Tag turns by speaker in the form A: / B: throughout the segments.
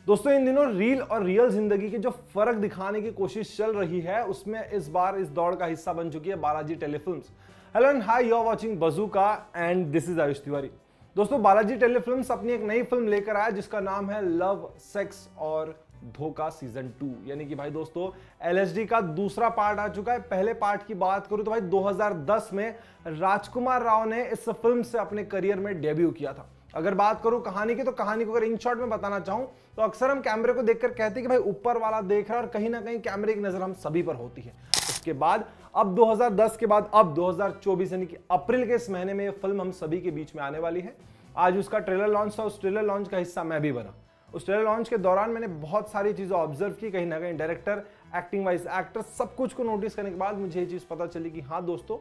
A: दोस्तों इन दिनों रील और रियल जिंदगी के जो फर्क दिखाने की कोशिश चल रही है उसमें इस बार इस दौड़ का हिस्सा बन चुकी है Balaji Telefilms. Hello and hi, you are watching Bazooka and this is Ayush Tiwari. दोस्तों बालाजी टेलीफिल्म्स अपनी एक नई फिल्म लेकर आया जिसका नाम है लव सेक्स और धोखा सीजन 2, यानी कि भाई दोस्तों एलएसडी का दूसरा पार्ट आ चुका है। पहले पार्ट की बात करूं तो भाई 2010 में राजकुमार राव ने इस फिल्म से अपने करियर में डेब्यू किया था। अगर बात करूं कहानी की तो कहानी को अगर इन शॉर्ट में बताना चाहूं तो अक्सर हम कैमरे को देखकर कहते हैं कि भाई ऊपर वाला देख रहा है और कहीं ना कहीं कैमरे की नजर हम सभी पर होती है। उसके बाद अब 2010 के बाद अब 2024 यानी कि अप्रैल के इस महीने में यह फिल्म हम सभी के बीच में आने वाली है। आज उसका ट्रेलर लॉन्च था, उस ट्रेलर लॉन्च का हिस्सा मैं भी बना। उस ट्रेलर लॉन्च के दौरान मैंने बहुत सारी चीजें ऑब्जर्व की, कहीं ना कहीं डायरेक्टर, एक्टिंग वाइज एक्टर, सब कुछ को नोटिस करने के बाद मुझे ये चीज पता चली कि हाँ दोस्तों,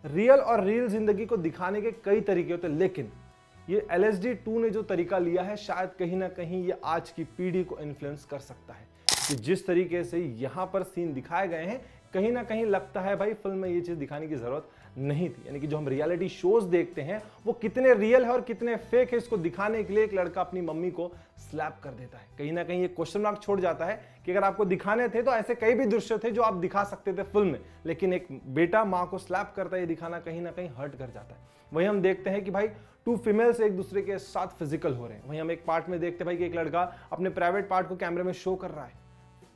A: रियल और रियल जिंदगी को दिखाने के कई तरीके होते हैं, लेकिन ये LSD 2 ने जो तरीका लिया है शायद कहीं ना कहीं ये आज की पीढ़ी को इन्फ्लुएंस कर सकता है। कि जिस तरीके से यहाँ पर सीन दिखाए गए हैं कहीं ना कहीं लगता है भाई फिल्म में ये चीज दिखाने की जरूरत नहीं थी। यानी कि जो हम रियलिटी शोज देखते हैं वो कितने रियल है और कितने फेक है, इसको दिखाने के लिए एक लड़का अपनी मम्मी को स्लैप कर देता है। कहीं ना कहीं ये क्वेश्चन मार्क छोड़ जाता है कि अगर आपको दिखाने थे तो ऐसे कई भी दृश्य थे जो आप दिखा सकते थे फिल्म में, लेकिन एक बेटा माँ को स्लैप करता है ये दिखाना कहीं ना कहीं हर्ट कर जाता है। वही हम देखते हैं कि भाई 2 फीमेल्स एक दूसरे के साथ फिजिकल हो रहे हैं। वहीं हम एक पार्ट में देखते हैं भाई कि एक लड़का अपने प्राइवेट पार्ट को कैमरे में शो कर रहा है।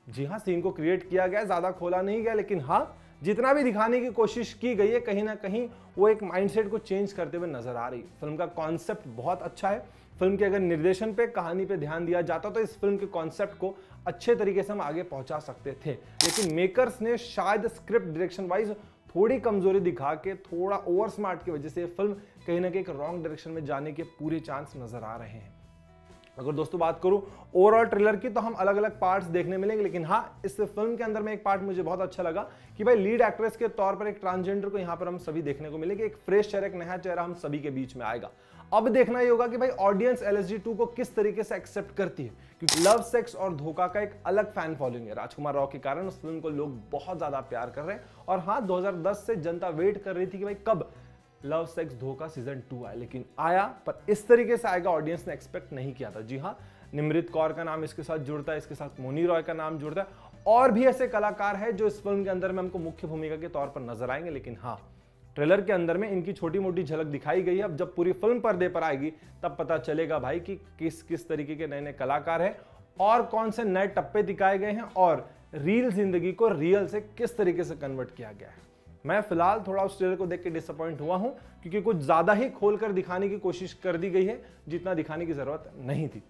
A: जी हाँ, सीन को क्रिएट किया गया, ज्यादा खोला नहीं गया, लेकिन हाँ जितना भी दिखाने की कोशिश की गई है कहीं ना कहीं वो एक माइंडसेट को चेंज करते हुए नजर आ रही है। फिल्म का कॉन्सेप्ट बहुत अच्छा है। फिल्म के अगर निर्देशन पे, कहानी पे ध्यान दिया जाता तो इस फिल्म के कॉन्सेप्ट को अच्छे तरीके से हम आगे पहुंचा सकते थे, लेकिन मेकर्स ने शायद स्क्रिप्ट डायरेक्शन वाइज थोड़ी कमजोरी दिखा के, थोड़ा ओवर स्मार्ट की वजह से फिल्म कहीं ना कहीं एक रॉन्ग डायरेक्शन में जाने के पूरे चांस नजर आ रहे हैं। अगर दोस्तों बात करूं ओवरऑल ट्रेलर की तो हम अलग अलग पार्ट्स देखने मिलेंगे, लेकिन हाँ इस फिल्म के अंदर में एक पार्ट मुझे बहुत अच्छा लगा कि भाई लीड एक्ट्रेस के तौर पर एक ट्रांसजेंडर को यहाँ पर हम सभी देखने को मिलेंगे। एक फ्रेश चेहरा, एक नया चेहरा हम सभी के बीच में आएगा। अब देखना ये होगा कि भाई ऑडियंस LSD 2 को किस तरीके से एक्सेप्ट करती है, क्योंकि लव सेक्स और धोखा का एक अलग फैन फॉलोइंग है। राजकुमार राव के कारण उस फिल्म को लोग बहुत ज्यादा प्यार कर रहे हैं और हाँ 2010 से जनता वेट कर रही थी कि भाई कब लव सेक्स धोखा सीजन 2 आए, लेकिन आया, पर इस तरीके से आएगा ऑडियंस ने एक्सपेक्ट नहीं किया था। जी हाँ, निमृत कौर का नाम इसके साथ जुड़ता है, इसके साथ मोनी रॉय का नाम जुड़ता है और भी ऐसे कलाकार हैं जो इस फिल्म के अंदर में हमको मुख्य भूमिका के तौर पर नजर आएंगे, लेकिन हाँ ट्रेलर के अंदर में इनकी छोटी मोटी झलक दिखाई गई है। अब जब पूरी फिल्म पर्दे पर आएगी तब पता चलेगा भाई कि किस किस तरीके के नए नए कलाकार हैं और कौन से नए टप्पे दिखाए गए हैं और रियल जिंदगी को रियल से किस तरीके से कन्वर्ट किया गया है। मैं फिलहाल थोड़ा उस ट्रेलर को देख के डिसअपॉइंट हुआ हूं, क्योंकि कुछ ज्यादा ही खोलकर दिखाने की कोशिश कर दी गई है जितना दिखाने की जरूरत नहीं थी।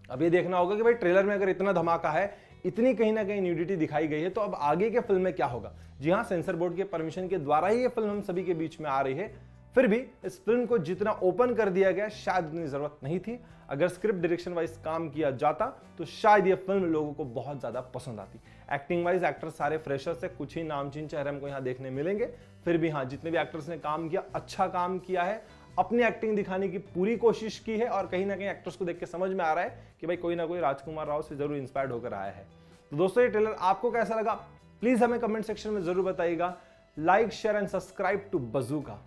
A: अब ये देखना होगा कि भाई ट्रेलर में अगर इतना धमाका है, इतनी कहीं ना कहीं न्यूडिटी दिखाई गई है, तो अब आगे के फिल्म में क्या होगा। जी हाँ, सेंसर बोर्ड के परमिशन के द्वारा ही ये फिल्म हम सभी के बीच में आ रही है, फिर भी इस फिल्म को जितना ओपन कर दिया गया शायद उतनी जरूरत नहीं थी। अगर स्क्रिप्ट डायरेक्शन वाइज काम किया जाता तो शायद ये फिल्म लोगों को बहुत ज्यादा पसंद आती। एक्टिंग वाइज एक्टर सारे फ्रेशर्स है, कुछ ही नामचीन चेहरे हमको यहाँ देखने मिलेंगे, फिर भी हाँ जितने भी एक्टर्स ने काम किया अच्छा काम किया है, अपनी एक्टिंग दिखाने की पूरी कोशिश की है और कहीं ना कहीं एक्टर्स को देख के समझ में आ रहा है कि भाई कोई ना कोई राजकुमार राव से जरूर इंस्पायर्ड होकर आया है। तो दोस्तों ये ट्रेलर आपको कैसा लगा प्लीज हमें कमेंट सेक्शन में जरूर बताइएगा। Like, share and subscribe to bazooka.